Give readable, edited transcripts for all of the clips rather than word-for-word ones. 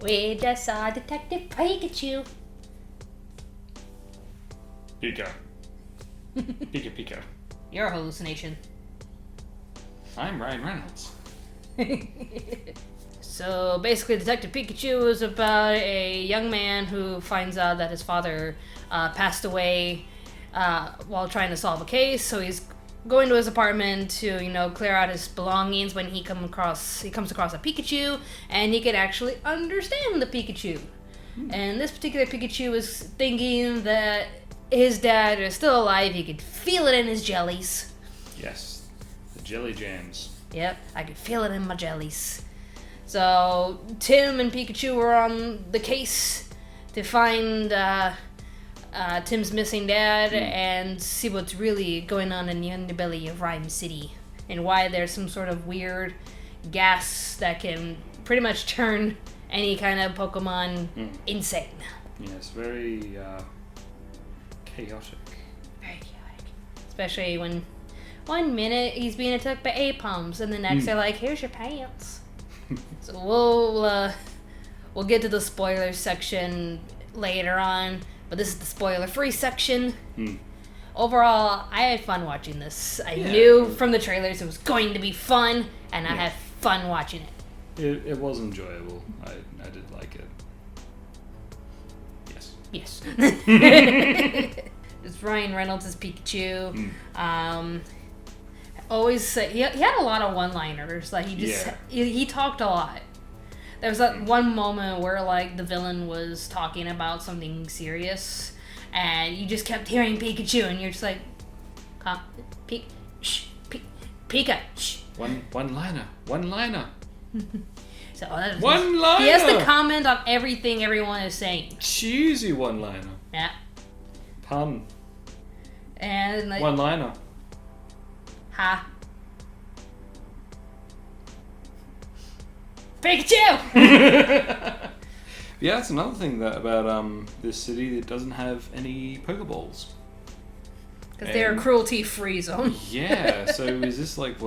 We just saw Detective Pikachu. Pika. Pika. You're a hallucination. I'm Ryan Reynolds. So basically, Detective Pikachu is about a young man who finds out that his father passed away while trying to solve a case. So he's going to his apartment to, clear out his belongings when he comes across a Pikachu, and he can actually understand the Pikachu. And this particular Pikachu is thinking that his dad is still alive. He could feel it in his jellies. Yes, the jelly jams. Yep, I could feel it in my jellies. So Tim and Pikachu were on the case to find Tim's missing dad and see what's really going on in the underbelly of Rhyme City and why there's some sort of weird gas that can pretty much turn any kind of Pokemon insane. Yes, very chaotic. Very chaotic. Especially when 1 minute he's being attacked by A-Palms and the next they're like, here's your pants. So we'll get to the spoilers section later on, but this is the spoiler-free section. Overall, I had fun watching this. I knew from the trailers it was going to be fun, and I had fun watching it. It was enjoyable. I did like it. Yes. It's Ryan Reynolds as Pikachu. Always he had a lot of one-liners. Like he talked a lot. There was that one moment where the villain was talking about something serious, and you just kept hearing Pikachu, and you're just like, Pika, shh. One-liner. So One-liner. He has to comment on everything everyone is saying. Cheesy one-liner. Yeah. Pun. And One-liner. Ha. Pikachu! Yeah, that's another thing about this city that doesn't have any Pokeballs. Because they're a cruelty-free zone. Yeah, so is this like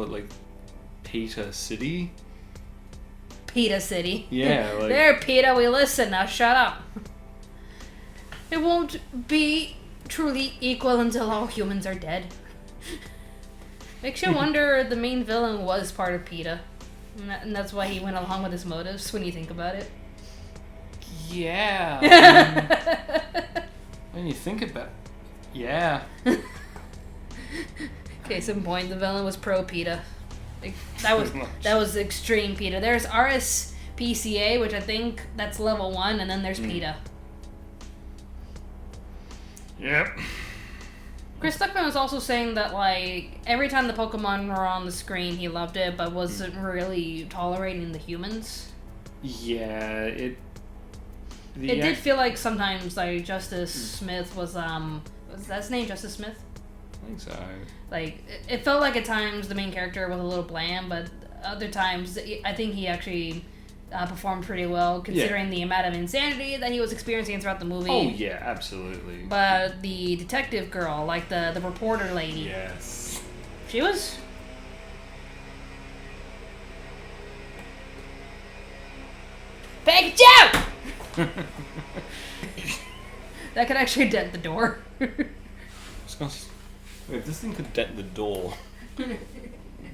Peter City? PETA City. Yeah, There, PETA, we listen, now shut up. It won't be truly equal until all humans are dead. Makes you wonder the main villain was part of PETA. And that's why he went along with his motives when you think about it. Yeah. When you think about it. Yeah. Case in point, the villain was pro PETA. That was extreme PETA. There's RSPCA, which I think that's level 1, and then there's PETA. Yep. Chris Stuckman was also saying that every time the Pokemon were on the screen, he loved it, but wasn't really tolerating the humans. Yeah, it did feel like sometimes Justice Smith was that his name, Justice Smith? I think so. It felt like at times the main character was a little bland, but other times I think he actually performed pretty well considering the amount of insanity that he was experiencing throughout the movie. Oh yeah, absolutely. But the detective girl, the reporter lady. Yes. She was... Pikachu! That could actually dent the door. If this thing could dent the door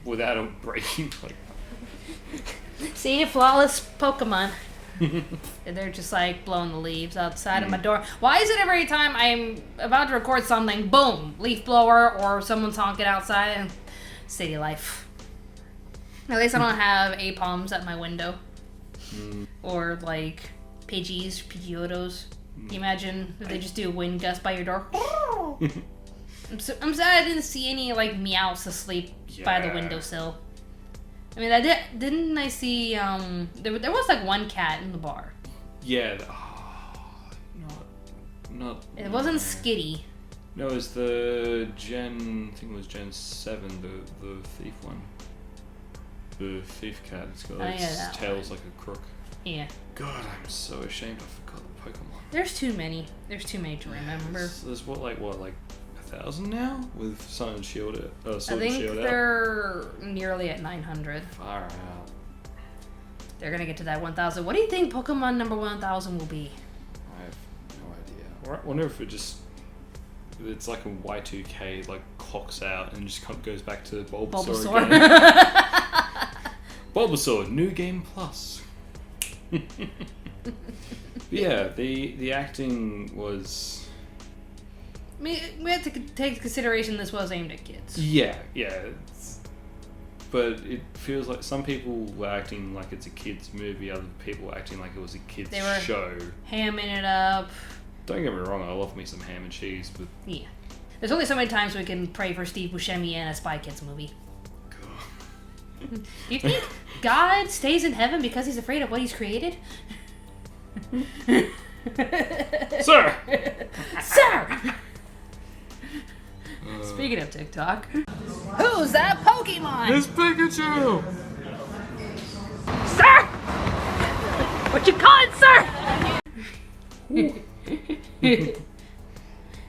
without it breaking, See, flawless Pokemon. And they're just blowing the leaves outside of my door. Why is it every time I'm about to record something, boom, leaf blower, or someone's honking outside and city life? At least I don't have A-Palms at my window. Or Pidgeotos. Can you imagine if they just do a wind gust by your door? I'm sad I didn't see any meows asleep by the windowsill. I mean, didn't I see there was one cat in the bar. Yeah. Not. It wasn't Skitty. No, it was the I think it was Gen 7, the thief one. The thief cat. It's got its tails like a crook. Yeah. God, I'm so ashamed I forgot the Pokemon. There's too many. There's too many to remember. There's what 1,000 now with Sun and Shield. I think they're nearly at 900. Far out. They're gonna get to that 1,000. What do you think Pokemon number 1,000 will be? I have no idea. I wonder if it's like a Y2K, like clocks out and just goes back to Bulbasaur again. Bulbasaur, New Game Plus. Yeah, the acting was... I mean, we have to take into consideration this was aimed at kids. Yeah. But it feels like some people were acting like it's a kid's movie, other people were acting like it was a kid's show. Hamming it up. Don't get me wrong, I love me some ham and cheese, but... Yeah. There's only so many times we can pray for Steve Buscemi in a Spy Kids movie. Do you think God stays in heaven because he's afraid of what he's created? Sir! Sir! Speaking of TikTok, who's that Pokemon? It's Pikachu! Sir! What you calling, sir?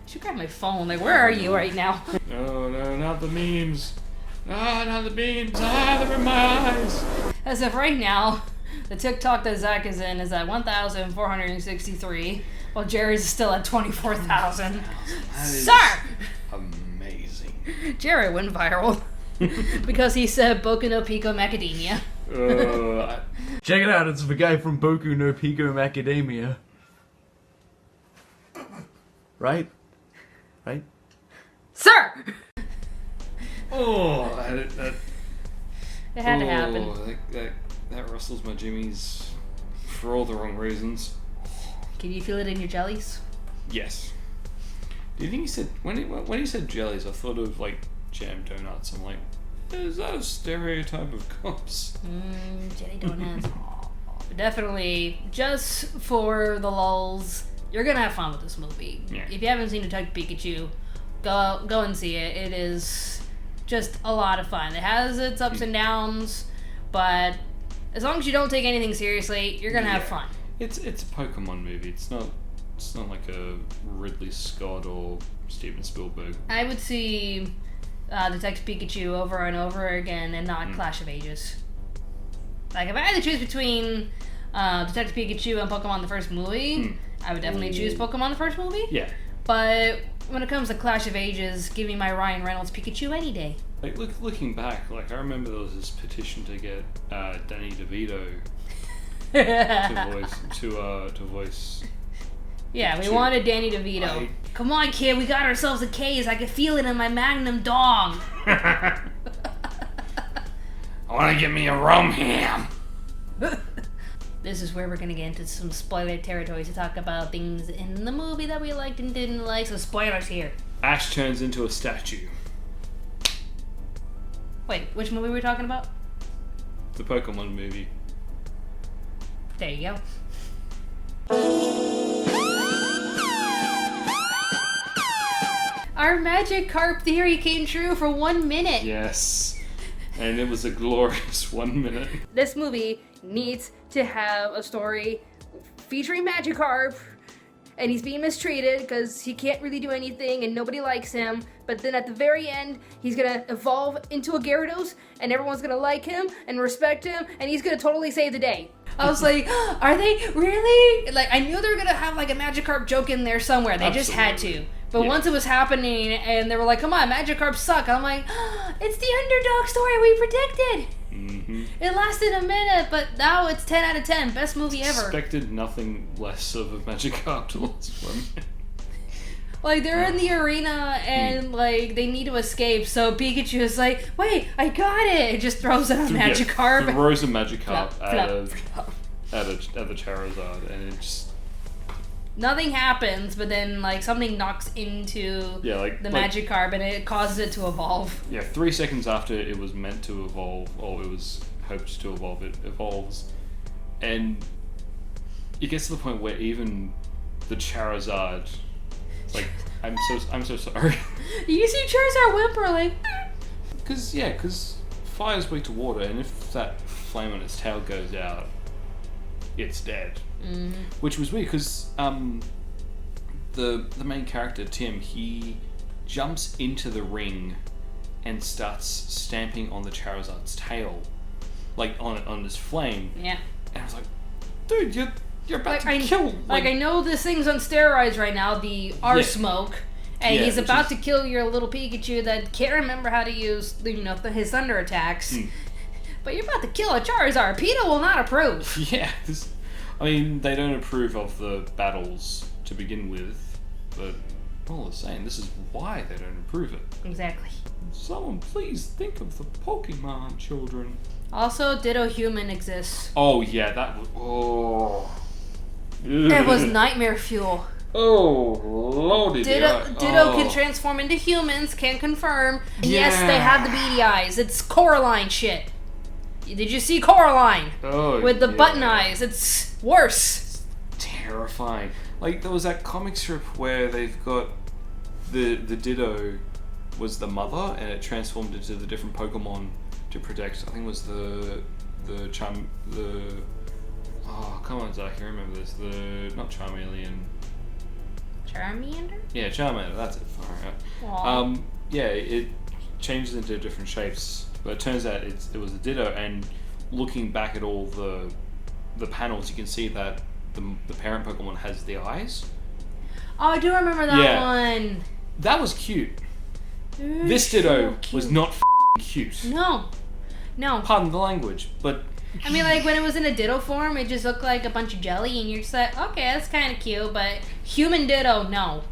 Should grab my phone. Like, where are you right now? Oh no, not the memes. Not the memes. They're in my eyes. As of right now, the TikTok that Zach is in is at 1,463, while Jerry's still at 24,000. Sir! Amazing. Jerry went viral because he said Boku no Pico Macadamia. Check it out, it's the guy from Boku no Pico Macadamia. Right? Sir! Oh, It had to happen. That rustles my jimmies for all the wrong reasons. Can you feel it in your jellies? Yes. Do you think he said when he said jellies? I thought of like jam donuts. I'm like, is that a stereotype of cops? Jelly donuts. Definitely, just for the lulz, you're gonna have fun with this movie. Yeah. If you haven't seen Detective Pikachu, go and see it. It is just a lot of fun. It has its ups and downs, but as long as you don't take anything seriously, you're gonna have fun. It's a Pokemon movie. It's not like a Ridley Scott or Steven Spielberg. I would see Detective Pikachu over and over again and not Clash of Ages. Like, if I had to choose between Detective Pikachu and Pokemon the first movie, I would definitely choose Pokemon the first movie. Yeah. But when it comes to Clash of Ages, give me my Ryan Reynolds Pikachu any day. Like, looking back, like, I remember there was this petition to get Danny DeVito to voice. Yeah, we wanted Danny DeVito. Come on, kid, we got ourselves a case. I can feel it in my Magnum dong. I want to get me a rum ham. This is where we're going to get into some spoiler territory to talk about things in the movie that we liked and didn't like. So spoilers here. Ash turns into a statue. Wait, which movie were we talking about? The Pokemon movie. There you go. Our Magikarp theory came true for 1 minute. Yes. And it was a glorious 1 minute. This movie needs to have a story featuring Magikarp, and he's being mistreated because he can't really do anything and nobody likes him. But then at the very end, he's gonna evolve into a Gyarados, and everyone's gonna like him and respect him, and he's gonna totally save the day. I was like, are they really? Like, I knew they were gonna have like a Magikarp joke in there somewhere. They just had to. But once it was happening, and they were like, come on, Magikarp suck. I'm like, it's the underdog story we predicted. Mm-hmm. It lasted a minute, but now it's 10 out of 10. Best movie ever. Expected nothing less of a Magikarp to last 1 minute. Like, they're in the arena, and, like, they need to escape, so Pikachu is like, wait, I got it! It just throws it on Magikarp. Yeah, throws a Magikarp at the Charizard, and it just... Nothing happens, but then, like, something knocks into the Magikarp, and it causes it to evolve. Yeah, 3 seconds after it was meant to evolve, or it was hoped to evolve, it evolves. And it gets to the point where even the Charizard... Like, I'm so sorry. You see Charizard whimper, like... Because fire's weak to water, and if that flame on its tail goes out, it's dead. Mm-hmm. Which was weird, because the main character, Tim, he jumps into the ring and starts stamping on the Charizard's tail. Like, on his flame. Yeah. And I was like, dude, you're about Like, to kill. I know this thing's on steroids right now, the R-Smoke, and Yeah, he's which about is- to kill your little Pikachu that can't remember how to use, his thunder attacks. But you're about to kill a Charizard. PETA will not approve. Yeah, I mean, they don't approve of the battles to begin with, but all the same, this is why they don't approve it. Exactly. Someone please think of the Pokemon children. Also, Ditto Human exists. Oh yeah, that was... Oh. It was nightmare fuel. Oh, lordy. Ditto can transform into humans, can confirm. And yes, they have the beady eyes. It's Coraline shit. Did you see Coraline? Oh, With the yeah. button eyes. It's worse. Terrifying. Like, there was that comic strip where they've got the Ditto was the mother, and it transformed into the different Pokemon to protect. I think it was the oh, come on, Zach, you remember this? Not Charmeleon. Charmander? Yeah, Charmander. That's it. All Aw. right. Yeah, it changes into different shapes, but it turns out it was a Ditto. And looking back at all the panels, you can see that the parent Pokemon has the eyes. Oh, I do remember that Yeah. one. That was cute. Dude, This Ditto so cute. was not cute. No. Pardon the language, but I mean, like, when it was in a Ditto form, it just looked like a bunch of jelly, and you're just like, okay, that's kind of cute, but human Ditto, no.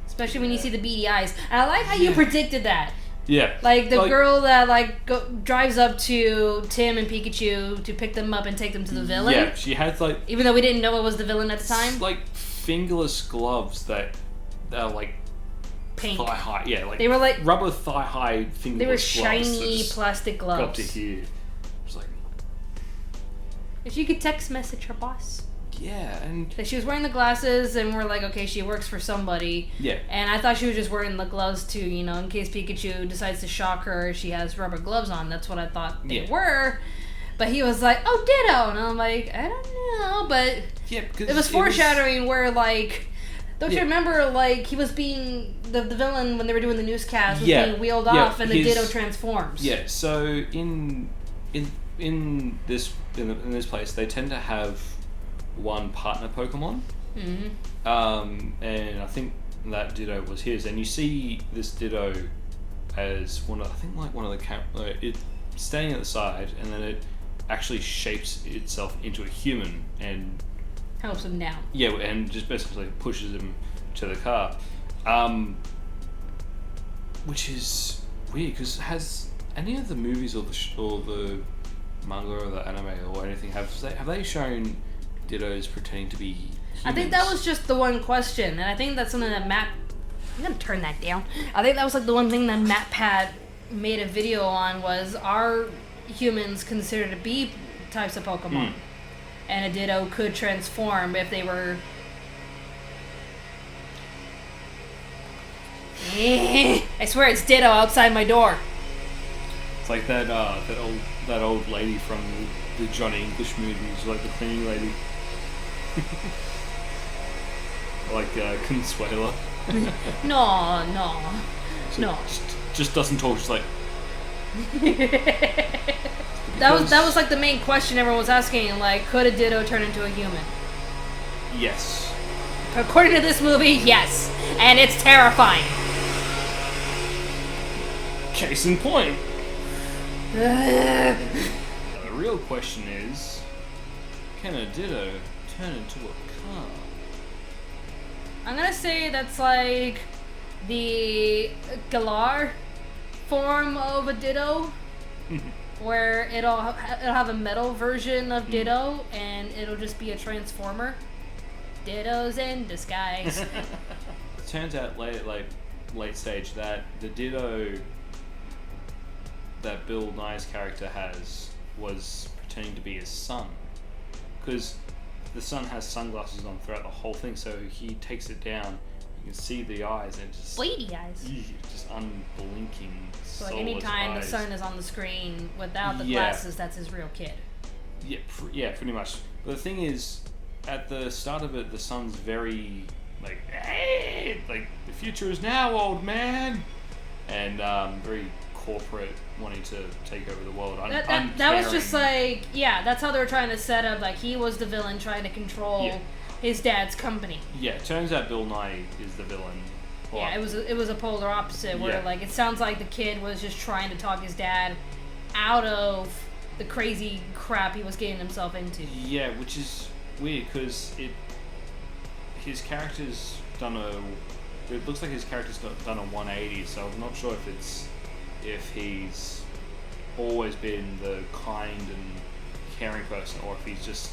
Especially when you see the beady eyes. And I like how you predicted that. yeah, Like, the girl that, drives up to Tim and Pikachu to pick them up and take them to the villain. Yeah, she had like Even though we didn't know it was the villain at the time. like fingerless gloves that are like Pink. thigh high. Yeah, like They were like, rubber thigh high fingerless they were gloves that shiny just plastic got gloves. to here. It's like, If you could text message her boss. yeah, and That she was wearing the glasses, and we're like, okay, she works for somebody. yeah, And I thought she was just wearing the gloves too, in case Pikachu decides to shock her, she has rubber gloves on. That's what I thought they Yeah. were. But he was like, oh, Ditto. And I'm like, I don't know. But yeah, because it was foreshadowing where, like, don't you Yeah. remember, like, he was being, the villain, when they were doing the newscast, was Yeah. being wheeled Yeah, off, and the his- Ditto transforms. Yeah, so in this place, they tend to have one partner Pokemon, and I think that Ditto was his. And you see this Ditto as one of the it standing at the side, and then it actually shapes itself into a human, and Helps him down. yeah, and just basically pushes him to the car, which is weird because has any of the movies or the manga or the anime or anything have they shown Dittos pretending to be humans? I think that was just the one question, and I think that's something that Matt... I'm gonna turn that down. I think that was like the one thing that MatPat made a video on was, are humans considered to be types of Pokemon? And a Ditto could transform if they were... I swear it's Ditto outside my door. It's like that old lady from the Johnny English movies, like the cleaning lady. Like Consuela. No. Just doesn't talk. Just like That was like the main question everyone was asking, like, could a Ditto turn into a human? yes. According to this movie, yes. And it's terrifying. Case in point. The real question is, can a Ditto turn into a car? I'm gonna say that's like the Galar form of a Ditto, where it'll have a metal version of Ditto, and it'll just be a transformer. Dittos in disguise. It turns out late stage that the Ditto that Bill Nye's character was pretending to be his son, because the son has sunglasses on throughout the whole thing, so he takes it down. You can see the eyes and just Bleedy eyes. just unblinking. So like soulless anytime the eyes. sun is on the screen without the Yeah. glasses, that's his real kid. Yeah, pretty much. But the thing is, at the start of it, the son's very like, hey, like the future is now, old man, and very corporate wanting to take over the world. That was just like, yeah, that's how they were trying to set up, like, he was the villain trying to control his dad's company. Yeah, it turns out Bill Nye is the villain. Yeah, it was a polar opposite, where, like, it sounds like the kid was just trying to talk his dad out of the crazy crap he was getting himself into. Yeah, which is weird, because his character's done it looks like his character's done a 180, so I'm not sure if he's always been the kind and caring person, or if he's just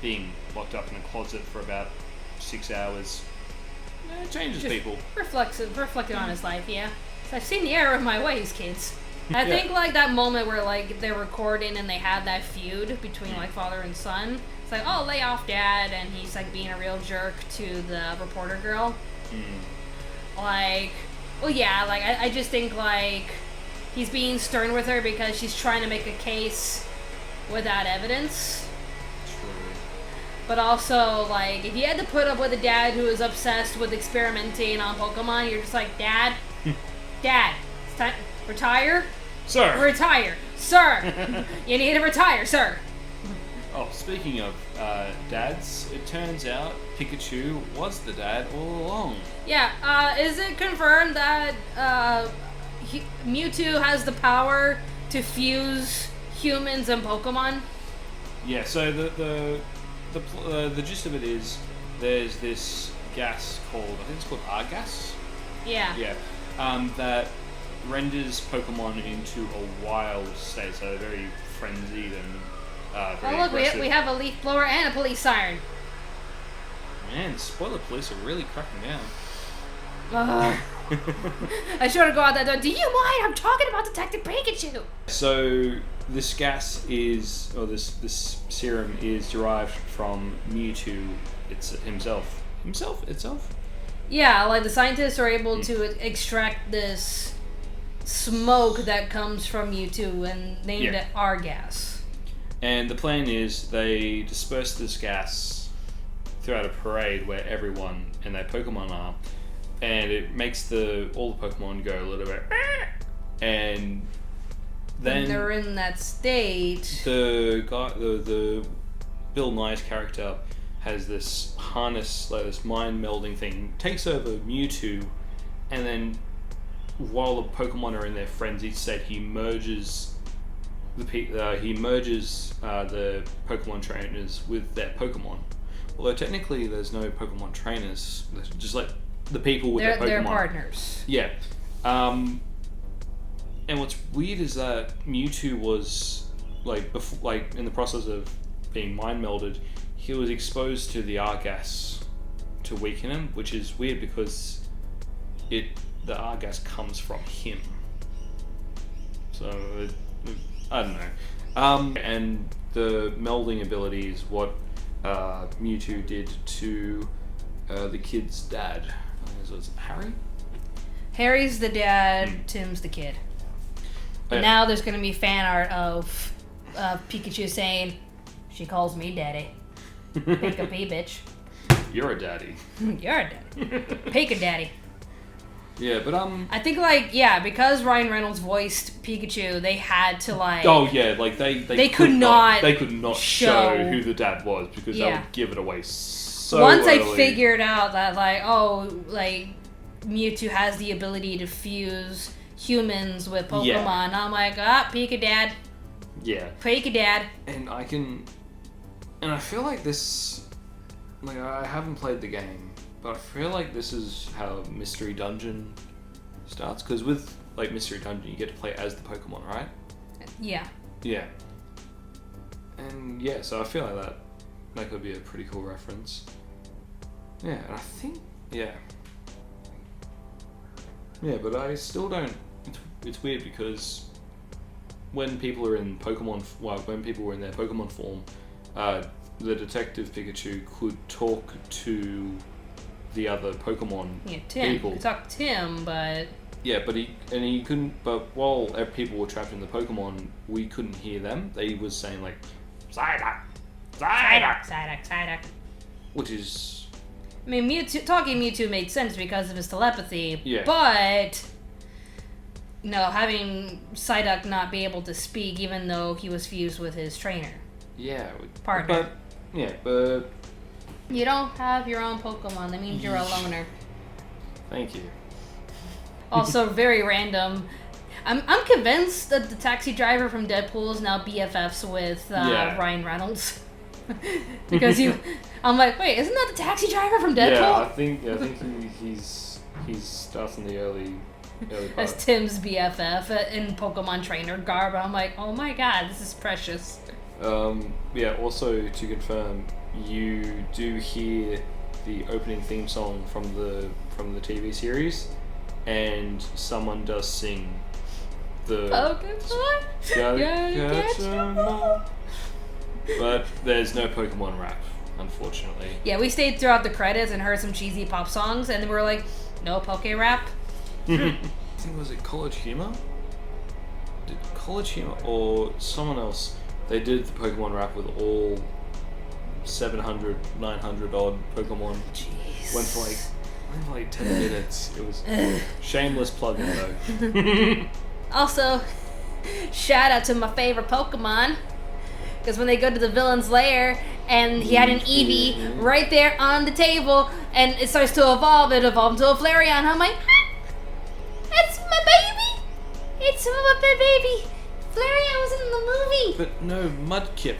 being locked up in a closet for about 6 hours. It changes just people. Reflecting on his life, yeah. So I've seen the error of my ways, kids. I think, like, that moment where, like, they're recording and they had that feud between, like, father and son. It's like, oh, lay off dad, and he's, like, being a real jerk to the reporter girl. Like, well, yeah, like, I just think, like, he's being stern with her because she's trying to make a case without evidence. True. But also, like, if you had to put up with a dad who is obsessed with experimenting on Pokemon, you're just like, Dad, it's time, retire? Sir! Retire. Sir! You need to retire, sir. Oh, speaking of dads, it turns out Pikachu was the dad all along. Yeah, is it confirmed that Mewtwo has the power to fuse humans and Pokemon? Yeah, so the gist of it is there's this gas called, I think it's called Argas? Yeah. Yeah, that renders Pokemon into a wild state, so they're very frenzied and very look, aggressive. we have a leaf blower and a police siren. Man, spoiler police are really cracking down. I should have go out that door. Do you mind? I'm talking about Detective Pikachu. So this gas is, or this serum is derived from Mewtwo himself. Itself? Yeah, like the scientists are able to extract this smoke that comes from Mewtwo and named it Argas. And the plan is they disperse this gas throughout a parade where everyone and their Pokemon are, and it makes all the Pokemon go a little bit, and then when they're in that state, the Bill Nye's character has this harness, like this mind melding thing, takes over Mewtwo, and then while the Pokemon are in their frenzied state, he merges the Pokemon trainers with their Pokemon. Although technically there's no Pokemon trainers, just like the people with their Pokemon. They're partners. Yeah. And what's weird is that Mewtwo was like in the process of being mind melded, he was exposed to the Argas to weaken him, which is weird because the Argas comes from him. So I don't know. And the melding ability is what Mewtwo did to the kid's dad. I think it was Harry? Harry's the dad, Tim's the kid. But now there's going to be fan art of Pikachu saying, "She calls me daddy." Pika-pee, bitch. You're a daddy. You're a daddy. Pika daddy. Yeah, but I think because Ryan Reynolds voiced Pikachu, they had to they could not show who the dad was because that would give it away so once early. I figured out that Mewtwo has the ability to fuse humans with Pokemon, I'm like, Pika dad. Yeah. Pika dad. And I feel like this, I haven't played the game, but I feel like this is how Mystery Dungeon starts, because with Mystery Dungeon you get to play as the Pokemon, right? Yeah. Yeah. And so I feel like that could be a pretty cool reference. Yeah, and I think but I still don't. It's weird because when people are in when people were in their Pokemon form, the Detective Pikachu could talk to the other Pokemon people. He could talk to Tim, but he couldn't. But while people were trapped in the Pokemon, we couldn't hear them. They was saying Psyduck, which is. I mean, talking Mewtwo made sense because of his telepathy. Yeah. But having Psyduck not be able to speak even though he was fused with his trainer. Yeah. Partner. But... You don't have your own Pokemon. That means you're a loner. Thank you. Also, very random. I'm convinced that the taxi driver from Deadpool is now BFFs with Ryan Reynolds. Because I'm like, wait, isn't that the taxi driver from Deadpool? Yeah, I think he's starts in the early part. As Tim's BFF in Pokemon trainer garb. I'm like, oh my god, this is precious. Also to confirm, you do hear the opening theme song from the TV series, and someone does sing the Pokemon. But there's no Pokemon rap, unfortunately. Yeah, we stayed throughout the credits and heard some cheesy pop songs, and then we were like, no Poke rap. I think, was it College Humor? Did College Humor or someone else? They did the Pokemon rap with all 700, 900 odd Pokemon. Jeez. Went for like 10 minutes. It was shameless plugging though. Also, shout out to my favorite Pokemon. Because when they go to the villain's lair and he had an Eevee right there on the table and it starts to evolve, it evolved into a Flareon. I'm like, that's my baby! It's my baby! Flareon was in the movie! But no Mudkip.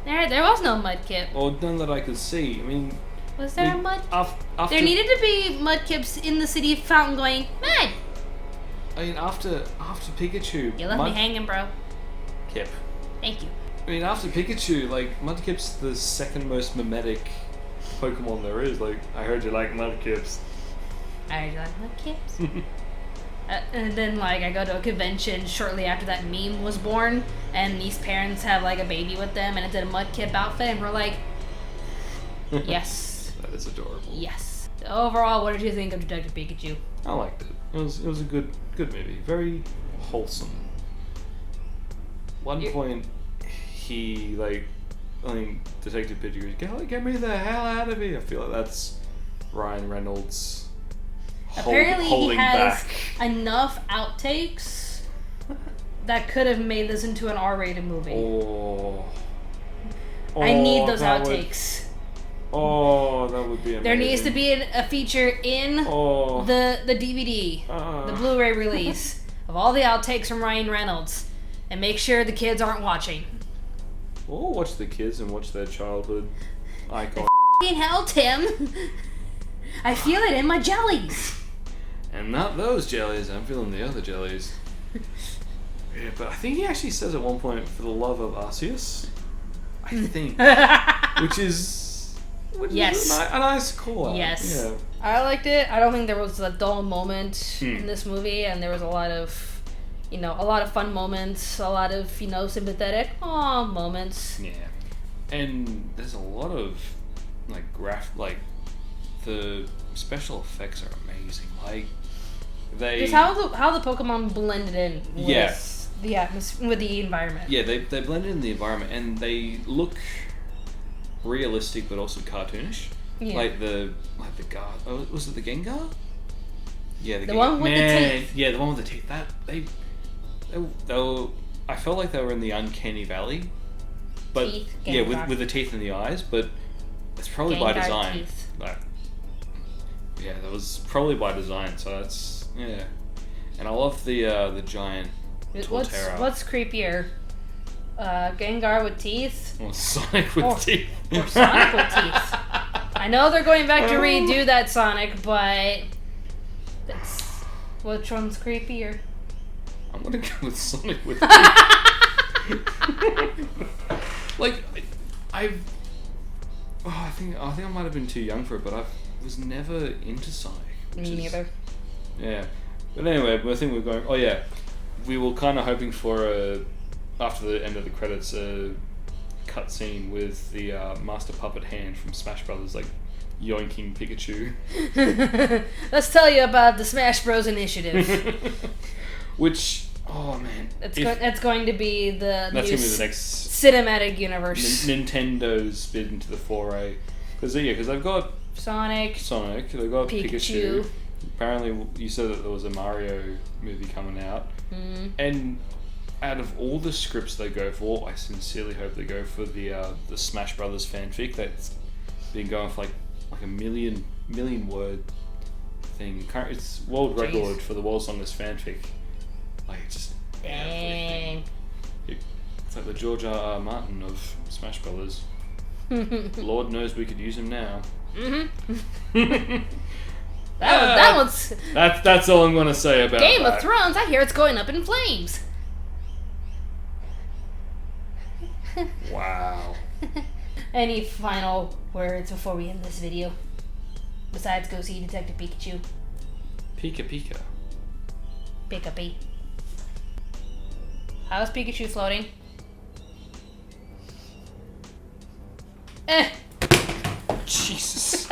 There was no Mudkip. Or none that I could see. I mean... Was there a Mud? After, there needed to be Mudkips in the city fountain going, Mud! I mean, after Pikachu... You left me hanging, bro. Kip. Thank you. I mean, after Pikachu, like, Mudkip's the second most mimetic Pokemon there is. Like, I heard you like Mudkips. I heard you like Mudkips. And then, like, I go to a convention shortly after that meme was born, and these parents have, like, a baby with them, and it's in a Mudkip outfit, and we're like, yes. That is adorable. Yes. So overall, what did you think of Detective Pikachu? I liked it. It was a good movie. Very wholesome. One point, he, like, I think Detective Pikachu, get me the hell out of here. I feel like that's Ryan Reynolds apparently holding he has back. Enough outtakes that could have made this into an R-rated movie. I need those outtakes. That would be amazing. There needs to be a feature in the DVD, the Blu-ray release, of all the outtakes from Ryan Reynolds, and make sure the kids aren't watching. Or watch the kids and watch their childhood icon. F***ing hell, Tim! I feel it in my jellies! And not those jellies, I'm feeling the other jellies. Yeah, but I think he actually says at one point, for the love of Arceus, I think. which is a nice call. Yes. Yeah. I liked it. I don't think there was a dull moment in this movie, and there was a lot of fun moments, a lot of, sympathetic moments. Yeah. And there's a lot of, the special effects are amazing. Like, just how the Pokemon blended in with the atmosphere, with the environment. Yeah, they blended in the environment, and they look realistic but also cartoonish. Yeah. Like the guard. Oh, was it the Gengar? Yeah, the one with the teeth. Yeah, the one with the teeth. They were, I felt like they were in the uncanny valley. But teeth, with the teeth and the eyes, but it's probably by design. Teeth. Like, yeah, that was probably by design. So that's and I love the giant Torterra. What's creepier? Gengar with teeth? Or Sonic with teeth. Or Sonic with teeth. I know they're going back to redo that Sonic, but which one's creepier? I'm gonna go with Sonic with teeth. Like, I think I might have been too young for it, but I was never into Sonic. Me neither. Yeah, but anyway, I think we're going. Oh yeah, we were kind of hoping for after the end of the credits, a cutscene with the Master Puppet Hand from Smash Brothers, like yoinking Pikachu. Let's tell you about the Smash Bros. Initiative. Which, oh man, that's going to be the next cinematic universe. Nintendo's bid into the foray, because they've got Sonic, they've got Pikachu. apparently you said that there was a Mario movie coming out, and out of all the scripts they go for, I sincerely hope they go for the Smash Brothers fanfic that's been going for like a million word thing. It's world record for the world's longest fanfic. Like, just dang. It's like the George R. Martin of Smash Brothers. Lord knows we could use him now. That one's that's all I'm gonna say about Game that. of Thrones. I hear it's going up in flames. Wow. Any final words before we end this video? Besides, go see Detective Pikachu. Pika Pika. Pika. How's Pikachu floating? Jesus.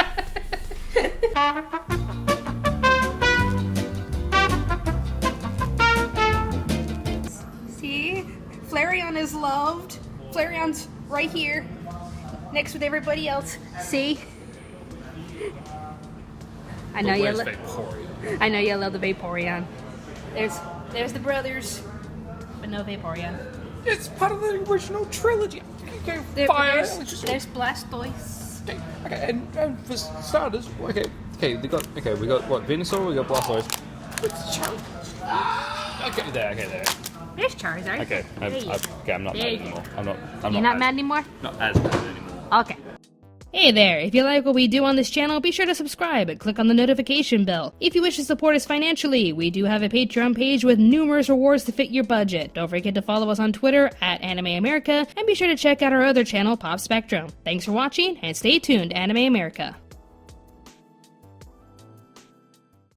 See? Flareon is loved. Flareon's right here, next with everybody else. See? I know you love the Vaporeon. There's the brothers, but no Vaporeon. It's part of the original trilogy. Okay, There's Blastoise. Okay, and for starters, we got what, Venusaur, we got Blastoise. Okay, there. There's Charizard. Okay, I'm not mad anymore. You're not mad anymore? Not as mad anymore. Okay. Hey there, if you like what we do on this channel, be sure to subscribe and click on the notification bell. If you wish to support us financially, we do have a Patreon page with numerous rewards to fit your budget. Don't forget to follow us on Twitter @AnimeAmerica, and be sure to check out our other channel, Pop Spectrum. Thanks for watching, and stay tuned, Anime America.